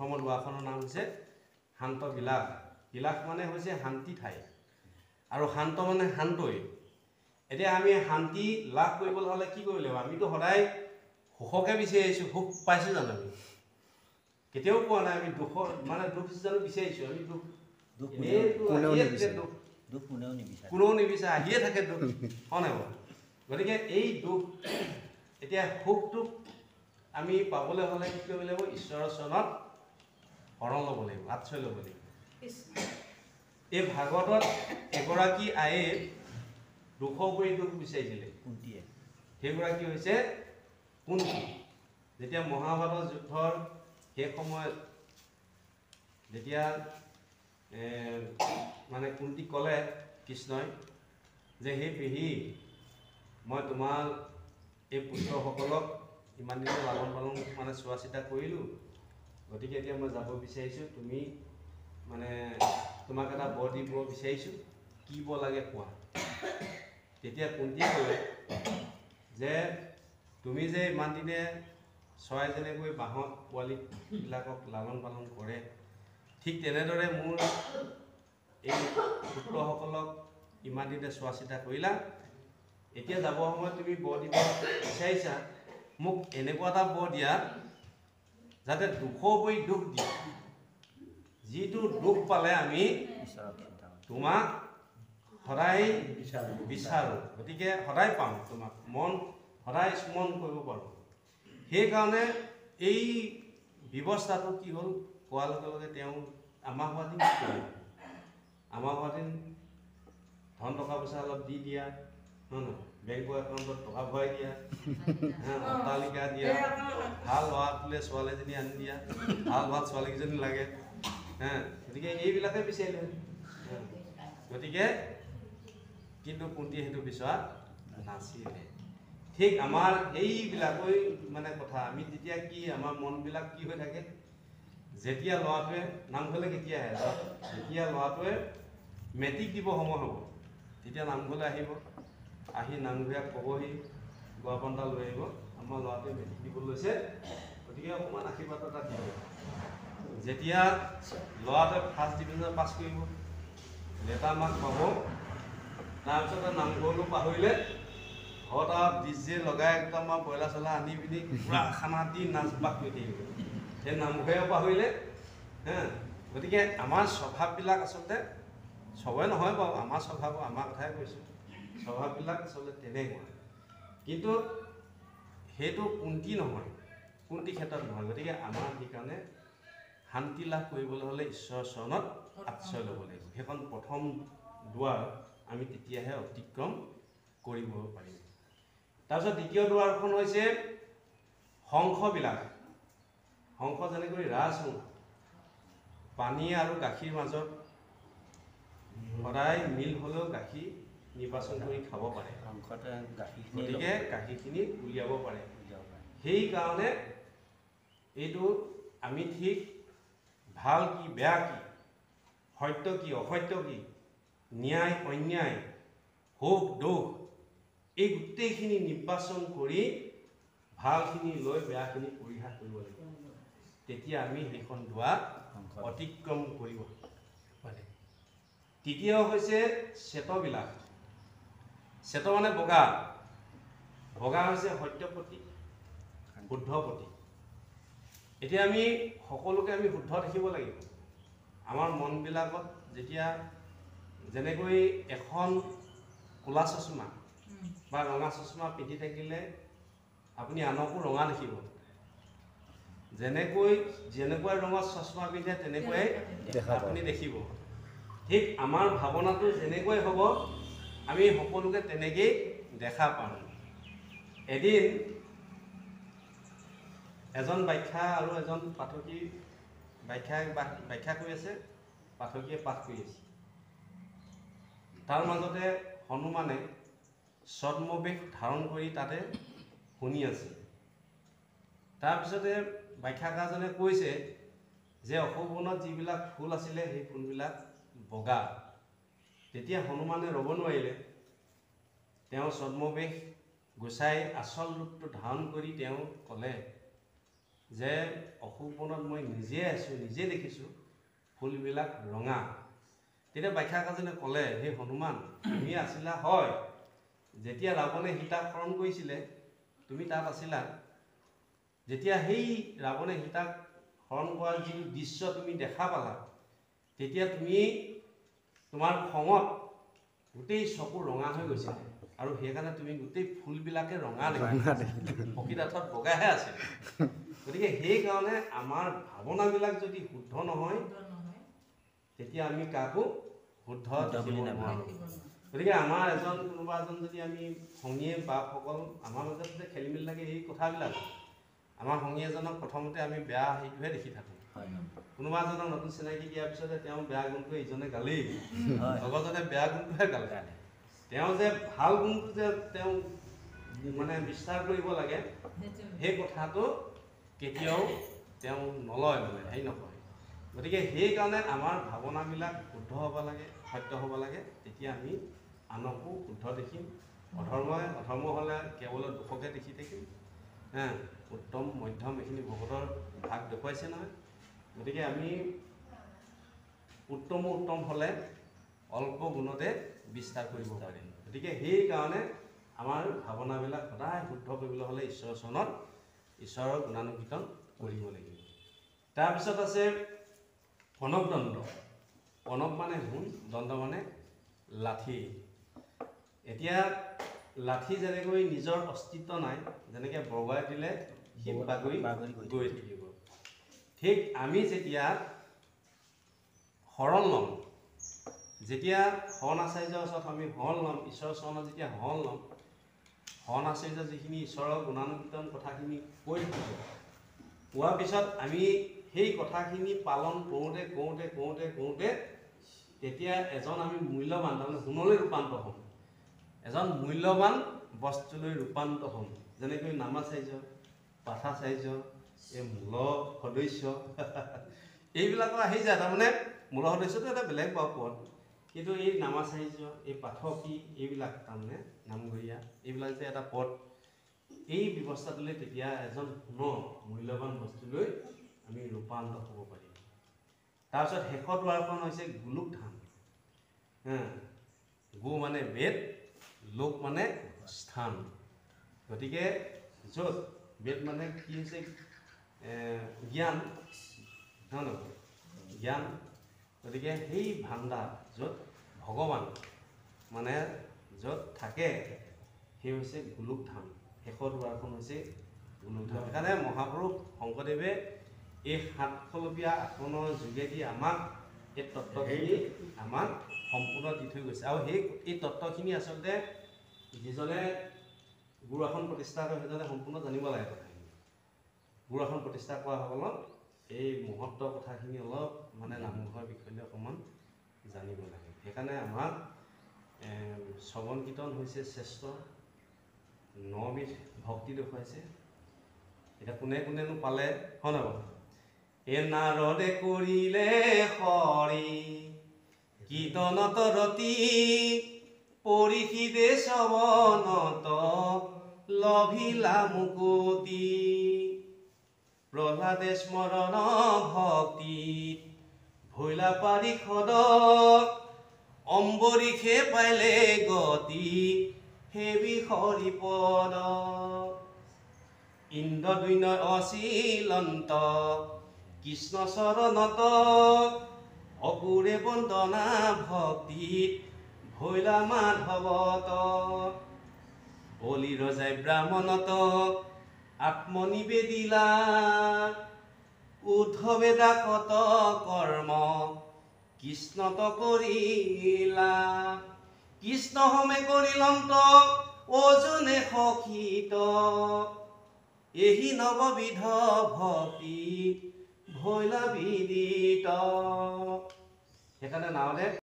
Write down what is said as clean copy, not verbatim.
প্ৰথমৰ দোৱাখনৰ নাম হৈছে শান্ত বিলাস। বিলাস মানে হৈছে শান্তি ঠাই, আৰু শান্ত মানে শান্তই। এতিয়া আমি শান্তি লাভ কৰিবলৈ হ'লে কি কৰিব লাগিব? আমিতো সদায় সুখকে বিচাৰি আহিছোঁ, সুখ পাইছোঁ জানো? আমি কেতিয়াও পোৱা নাই। আমি দুখৰ মানে দুখ জানো বিচাৰিছোঁ? আমি কোনেও নিবিচাৰে, আহিয়ে থাকে দুখ, হয় নাই বাৰু? গতিকে এই দুখ, এতিয়া সুখটোক আমি পাবলৈ হ'লে কি কৰিব লাগিব? ঈশ্বৰৰ চৰণত শৰণ ল'ব লাগিব, আশ্ৰয় ল'ব লাগিব। এই ভাগৱতত এগৰাকী আয়ে দুখৰ পৰি দুখ বিচাৰিছিলে। কুন্তীয়ে, সেইগৰাকী হৈছে কুন্তী। যেতিয়া মহাভাৰত যুদ্ধৰ সেই সময়ত যেতিয়া মানে কুন্তীক ক'লে কৃষ্ণই যে সেই পেহী, মই তোমাৰ এই পুত্ৰসকলক ইমান দিনে লালন পালন মানে চোৱা চিতা কৰিলোঁ, গতিকে এতিয়া মই যাব বিচাৰিছোঁ, তুমি মানে তোমাক এটা বৰ দিব বিচাৰিছোঁ, কি বৰ লাগে কোৱা। তেতিয়া কুন্তীয়ে ক'লে যে তুমি যে ইমান দিনে চৰাই যেনেকৈ বাঁহত পোৱালীবিলাকক লালন পালন কৰে, ঠিক তেনেদৰে মোৰ এই পুত্ৰসকলক ইমান দিনে চোৱা চিতা কৰিলা, এতিয়া যাবৰ সময়ত তুমি বৰ দিব বিচাৰিছা, মোক এনেকুৱা এটা বৰ দিয়া যাতে দুখৰ পৰি দুখ দিয়া, যিটো দুখ পালে আমি তোমাক সদায় বিচাৰোঁ, গতিকে সদায় পাম তোমাক, মন সদায় স্মৰণ কৰিব পাৰোঁ। সেইকাৰণে এই ব্যৱস্থাটো কি হ'ল, কোৱাৰ লগে লগে তেওঁ আমাৰ হোৱাদিন কি কৰিলে? আমাৰ হোৱাদিন ধন টকা পইচা অলপ দি দিয়া, হয় নহয়? বেংকৰ একাউণ্টত টকা ভৰাই দিয়া, অট্টালিকা দিয়া, ভাল ল'ৰাটোলৈ ছোৱালীজনী আনি দিয়া, ভাল ভাল ছোৱালীকেইজনী লাগে, গতিকে এইবিলাকে বিচাৰিলে। গতিকে কিন্তু কুন্তীয়ে সেইটো বিচৰা নাছিলে। ঠিক আমাৰ এইবিলাকৈ মানে কথা, আমি তেতিয়া কি আমাৰ মনবিলাক কি হৈ থাকে? যেতিয়া ল'ৰাটোৱে নামঘৰলৈ কেতিয়া আহে? যেতিয়া ল'ৰাটোৱে মেট্ৰিক দিব সময় হ'ব, তেতিয়া নামঘৰলৈ আহিব, আহি নামঘৰীয়াক ক'বহি, গোৱাপন এটা লৈ আহিব, আমাৰ ল'ৰাটোৱে মেট্ৰিক দিব লৈছে, গতিকে অকণমান আশীৰ্বাদ এটা দিব। যেতিয়া ল'ৰাটোৱে ফাৰ্ষ্ট ডিভিজনত পাছ কৰিব, লেটাৰ মাৰ্ক পাব, তাৰপিছতে নামঘৰলৈ পাহৰিলে, ঘৰত আৰু ডিজে লগাই একদম আৰু ব্ৰইলাৰ চইলাৰ আনি পিনি পূৰা খানা দি নাচ বাগ কৰি থাকিব। সেই নামঘৰেও পাহৰিলে। গতিকে আমাৰ স্বভাৱবিলাক আচলতে চবৰে নহয় বাৰু, আমাৰ স্বভাৱ, আমাৰ কথাই কৈছোঁ, স্বভাৱবিলাক আচলতে তেনেকুৱা। কিন্তু সেইটো কুন্তী নহয়, কুন্তী ক্ষেত্ৰত নহয়। গতিকে আমাৰ সেইকাৰণে শান্তি লাভ কৰিবলৈ হ'লে ঈশ্বৰৰ চৰণত আশ্ৰয় ল'ব লাগিব। সেইখন প্ৰথম দুৱাৰ আমি তেতিয়াহে অতিক্ৰম কৰিব পাৰিম। তাৰপিছত দ্বিতীয় দুৱাৰখন হৈছে হংসবিলাক। হংস যেনেকৈ ৰাজহংস, পানী আৰু গাখীৰ মাজত সদায় মিল হ'লেও গাখীৰ নিৰ্বাচন কৰি খাব পাৰে, গতিকে গাখীৰখিনি উলিয়াব পাৰে। সেইকাৰণে এইটো আমি ঠিক ভাল কি বেয়া কি, সত্য কি অসত্য কি, ন্যায় অন্যায়, সুখ দুখ, এই গোটেইখিনি নিৰ্বাচন কৰি ভালখিনি লৈ বেয়াখিনি পৰিহাৰ কৰিব লাগিব। তেতিয়া আমি সেইখন দুৱাৰ অতিক্ৰম কৰিব পাৰিম। তৃতীয় হৈছে শ্বেতবিলাস। শ্বেত মানে বগা, বগা হৈছে সত্যপতি, শুদ্ধ পতি। এতিয়া আমি সকলোকে আমি শুদ্ধ দেখিব লাগিব। আমাৰ মনবিলাকত যেতিয়া যেনেকৈ এখন ক'লা চশমা বা ৰঙা চশমা পিন্ধি থাকিলে আপুনি আনকো ৰঙা দেখিব, যেনেকুৱা ৰঙৰ চশমা পিন্ধে তেনেকুৱাই আপুনি দেখিব। ঠিক আমাৰ ভাৱনাটো যেনেকৈ হ'ব আমি সকলোকে তেনেকেই দেখা পাম। এদিন এজন ব্যাখ্যা আৰু এজন পাঠকী ব্যাখ্যা কৰি আছে, পাঠকীয়ে পাঠ কৰি আছে। তাৰ মাজতে হনুমানে ছদ্মবেশ ধাৰণ কৰি তাতে শুনি আছে। তাৰপিছতে ব্যাখ্যাকাৰজনে কৈছে যে অশোকবনত যিবিলাক ফুল আছিলে সেই ফুলবিলাক বগা। তেতিয়া হনুমানে ৰ'ব নোৱাৰিলে, তেওঁ ছদ্মবেশ গুচাই আচল ৰূপটো ধাৰণ কৰি তেওঁ ক'লে যে অশোক বনত মই নিজে আছোঁ, নিজে দেখিছোঁ ফুলবিলাক ৰঙা। তেতিয়া ব্যাখ্যাকাৰজনে ক'লে, হে হনুমান, তুমি আছিলা হয়, যেতিয়া ৰাৱণে সীতাক হৰণ কৰিছিলে তুমি তাত আছিলা। যেতিয়া সেই ৰাৱণে সীতাক হৰণ কৰাৰ যি দৃশ্য তুমি দেখা পালা, তেতিয়া তুমি তোমাৰ খঙত গোটেই চকু ৰঙা হৈ গৈছিল, আৰু সেইকাৰণে তুমি গোটেই ফুলবিলাকে ৰঙা দেখিলা, প্ৰকৃতাৰ্থত বগাহে আছিল। গতিকে সেইকাৰণে আমাৰ ভাৱনাবিলাক যদি শুদ্ধ নহয় তেতিয়া আমি কাকো শুদ্ধ দেখিব নোৱাৰোঁ। গতিকে আমাৰ কোনোবা এজন যদি আমি সংগীয়ে বাপসকল আমাৰ মাজত যে খেলি মেলি লাগে এই কথাবিলাক, আমাৰ সংগী এজনক প্ৰথমতে আমি বেয়া সেইটোহে দেখি থাকোঁ। কোনোবা এজনক নতুন চিনাকি দিয়াৰ পিছতে তেওঁ বেয়া গুণটো ইজনে গালেই, লগৰজনে বেয়া গুণটোহে গালে। তেওঁ যে ভাল গুণটো যে তেওঁ মানে বিস্তাৰ কৰিব লাগে সেই কথাটো কেতিয়াও তেওঁ নলয়, মানে হেৰি নকৰে। গতিকে সেইকাৰণে আমাৰ ভাৱনাবিলাক শুদ্ধ হ'ব লাগে, সত্য হ'ব লাগে, তেতিয়া আমি আনকো শুদ্ধ দেখিম। অধৰ্ম হ'লে কেৱল দুখকে দেখি থাকিম। উত্তম মধ্যম এইখিনি ভকতৰ ভাগ দেখুৱাইছে নহয়। গতিকে আমি উত্তম হ'লে অল্প গুণতে বিস্তাৰ কৰিব পাৰিম। গতিকে সেইকাৰণে আমাৰ ভাৱনাবিলাক সদায় শুদ্ধ কৰিবলৈ হ'লে ঈশ্বৰৰ চৰণত ঈশ্বৰৰ গুণানুকীৰ্তন কৰিব লাগিব। তাৰপিছত আছে প্ৰণৱ দণ্ড। প্ৰণৱ মানে হুণ, দণ্ড মানে লাঠি। এতিয়া লাঠি যেনেকৈ নিজৰ অস্তিত্ব নাই, যেনেকৈ বৰগোৱাই দিলে সি বাগৰি গৈ থাকিব, ঠিক আমি যেতিয়া শৰণ ল'ম, যেতিয়া শৰণ আচাৰ্যৰ ওচৰত আমি শৰণ ল'ম, ঈশ্বৰৰ চৰণত যেতিয়া শৰণ ল'ম, শৰণ আচাৰ্য যিখিনি ঈশ্বৰৰ গুণানুকীৰ্তন কথাখিনি কৈ থাকিব, কোৱাৰ পিছত আমি সেই কথাখিনি পালন কৰোঁতে তেতিয়া এজন আমি মূল্যৱান, তাৰমানে সোণলৈ ৰূপান্তৰ হ'ম, এজন মূল্যৱান বস্তুলৈ ৰূপান্তৰ হ'ম। যেনেকৈ নামাচাৰ্য, পাঠাচাৰ্য, এই মূল সদস্য এইবিলাকৰ আহি যায়। তাৰমানে মূল সদস্যটো এটা বেলেগ বাৰু পদ, কিন্তু এই নামাচাৰ্য, এই পাঠকী, এইবিলাক তাৰমানে নামঘৰীয়া, এইবিলাক যে এটা পদ, এই ব্যৱস্থাটোলৈ তেতিয়া এজন সোণৰ মূল্যৱান বস্তুলৈ আমি ৰূপান্তৰ হ'ব পাৰিম। তাৰপিছত শেষৰ দুৱাৰখন হৈছে গোলোক ধাম। গো মানে বেদ, লোক মানে স্থান। গতিকে য'ত বেদ মানে কি হৈছে জ্ঞান, নহয় নহয়, জ্ঞান। গতিকে সেই ভাণ্ডাৰ য'ত ভগৱান মানে য'ত থাকে সেই হৈছে গোলোক ধাম। শেষৰ দুৱাৰখন হৈছে গোলোক ধাম। সেইকাৰণে মহাপুৰুষ শংকৰদেৱে এই 7খলপীয়া আসনৰ যোগেদি আমাক এই তত্ত্বখিনি আমাক সম্পূৰ্ণ দি থৈ গৈছে। আৰু এই তত্ত্বখিনি আচলতে যিজনে গুৰু আসন প্ৰতিষ্ঠা কৰে সেইজনে সম্পূৰ্ণ জানিব লাগে কথাখিনি। গুৰু আসন প্ৰতিষ্ঠা কৰাসকলক এই মহত্ব কথাখিনি অলপ মানে নামঘৰৰ বিষয়ে অকণমান জানিব লাগে। সেইকাৰণে আমাক শ্ৰৱণ কীৰ্তন হৈছে শ্ৰেষ্ঠ, 9বিধ ভক্তি দেখুৱাইছে। এতিয়া কোনেনো পালে, হয় নহয় বাৰু? নাৰদে কৰিলে হৰি কীৰ্তনত ৰতি, পৰিষিদে শ্ৰৱণত লভিলা মুকুতি, প্ৰহ্লাদে স্মৰণ ভক্তিত ভৈলা পাৰিষদ, অম্বৰীষে পাইলে গতি সেবি হৰিপদ, ইন্দ্ৰদৈন্য অচিলন্ত কৃষ্ণ চৰণত, অকুৰে বন্দনা ভক্তিত ভৈলা মাধৱত, বলি ৰজাই ব্ৰাহ্মণত আত্মনিবেদিলা, উদ্ধৱে দাসত কৰ্ম কৃষ্ণত কৰিলা, কৃষ্ণ হমে কৰিলন্ত অজনে সখিত, এহি নৱবিধ ভক্তি ভৈলা বিদিত। সেইকাৰণে নাৰদে